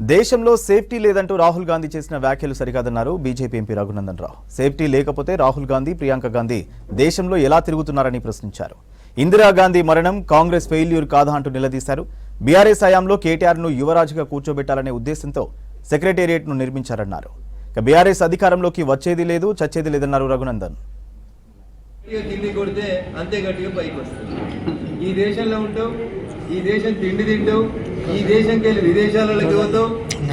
దేశంలో సేఫ్టీ లేదంటూ రాహుల్ గాంధీ చేసిన వ్యాఖ్యలు సరికాదన్నారు BJP MP Raghunandan Rao. Safety లేకపోతే రాహుల్ గాంధీ, ప్రియాంక గాంధీ దేశంలో ఎలా తిరుగుతున్నారని ప్రశ్నించారు. ఇందిరాగాంధీ మరణం కాంగ్రెస్ ఫెయిల్యూర్ కాదా అంటూ నిలదీశారు. బీఆర్ఎస్ హయాంలో కేటీఆర్ను యువరాజుగా కూర్చోబెట్టాలనే ఉద్దేశంతో సెక్రటేరియట్ను నిర్మించారన్నారు. బీఆర్ఎస్ అధికారంలోకి వచ్చేది లేదు, చచ్చేది లేదన్నారు రఘునందన్. ఈ దేశంలో ఉంటావు, ఈ దేశం తిండి తింటావు, ఈ దేశంకి వెళ్ళి విదేశాలకు పోతావు.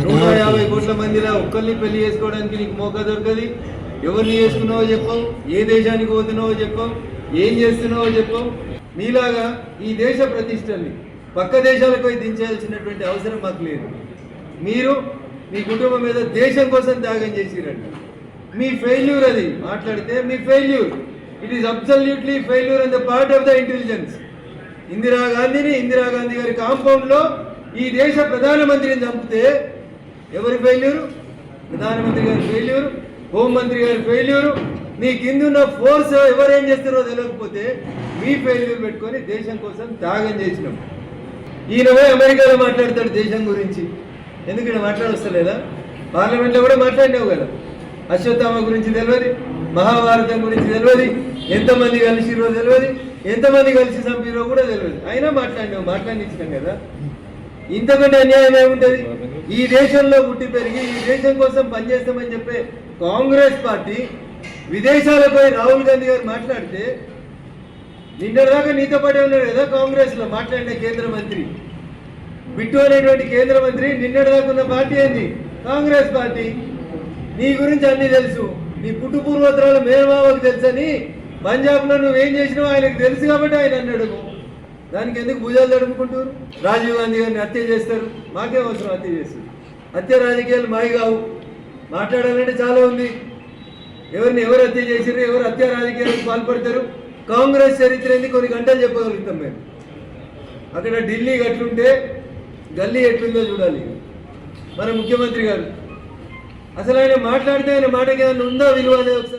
150 కోట్ల మందిలో ఒక్కరిని పెళ్లి చేసుకోవడానికి నీకు మోకా దొరకది. ఎవరిని చేసుకున్నావో చెప్పవు, ఏ దేశానికి పోతున్నావో చెప్పవు, ఏం చేస్తున్నావో చెప్పవు. మీలాగా ఈ దేశ ప్రతిష్టల్ని పక్క దేశాలకు పోయి దించాల్సినటువంటి అవసరం మాకు లేదు. మీరు మీ కుటుంబం మీద దేశం కోసం త్యాగం చేసిరంట. మీ ఫెయిల్యూర్ అది మాట్లాడితే మీ failure. It is absolutely failure on the part of the intelligence. Indira Gandhi గారి కాంపౌండ్లో ఈ దేశ ప్రధానమంత్రిని చంపితే ఎవరి ఫెయిల్యూరు? ప్రధానమంత్రి గారి ఫెయిల్యూరు, హోంమంత్రి గారి ఫెయిల్యూరు. మీ కిందున్న ఫోర్స్ ఎవరేం చేస్తారో తెలియకపోతే మీ ఫెయిల్యూర్ పెట్టుకొని దేశం కోసం త్యాగం చేసినాం. ఈయనవే అమెరికాలో మాట్లాడతాడు దేశం గురించి. ఎందుకంటే మాట్లాడొస్తలేదా? పార్లమెంట్లో కూడా మాట్లాడినావు కదా. అశ్వత్థామ గురించి తెలియదు, మహాభారతం గురించి తెలియదు, ఎంతమంది కలిసిరో తెలియదు, ఎంతమంది కలిసి చంపిరో కూడా తెలియదు. అయినా మాట్లాడినిచ్చినాం కదా. ఇంతకంటే అన్యాయం ఏముంటుంది? ఈ దేశంలో పుట్టి పెరిగి ఈ దేశం కోసం పనిచేస్తామని చెప్పే కాంగ్రెస్ పార్టీ విదేశాలపై రాహుల్ గాంధీ గారు మాట్లాడితే నిన్నటిదాకా నీతో పాటే ఉన్నాడు కదా కాంగ్రెస్లో మాట్లాడిన కేంద్ర మంత్రి బిట్టు అనేటువంటి కేంద్ర మంత్రి. నిన్నటిదాకా ఉన్న పార్టీ ఏంది? కాంగ్రెస్ పార్టీ. నీ గురించి అన్నీ తెలుసు, నీ పుట్టు పూర్వోత్తరాలు మేనమావకు తెలుసని పంజాబ్లో నువ్వేం చేసినావు ఆయనకు తెలుసు కాబట్టి ఆయన అన్నాడు. దానికి ఎందుకు భుజాలు తడుపుకుంటారు? రాజీవ్ గాంధీ గారిని హత్య చేస్తారు, మాకే అవసరం హత్య చేస్తారు. హత్య రాజకీయాలు మాయి కావు. మాట్లాడాలంటే చాలా ఉంది. ఎవరు హత్య చేసారు, ఎవరు హత్య రాజకీయాలకు పాల్పడతారు, కాంగ్రెస్ చరిత్ర ఏంది కొన్ని గంటలు చెప్పగలుగుతాం మేము. అక్కడ ఢిల్లీ ఎట్లుంటే గల్లీ ఎట్లుందో చూడాలి. మన ముఖ్యమంత్రి గారు అసలు ఆయన మాట్లాడితే ఆయన మాటకి ఏదైనా ఉందా విలువ అనేది ఒకసారి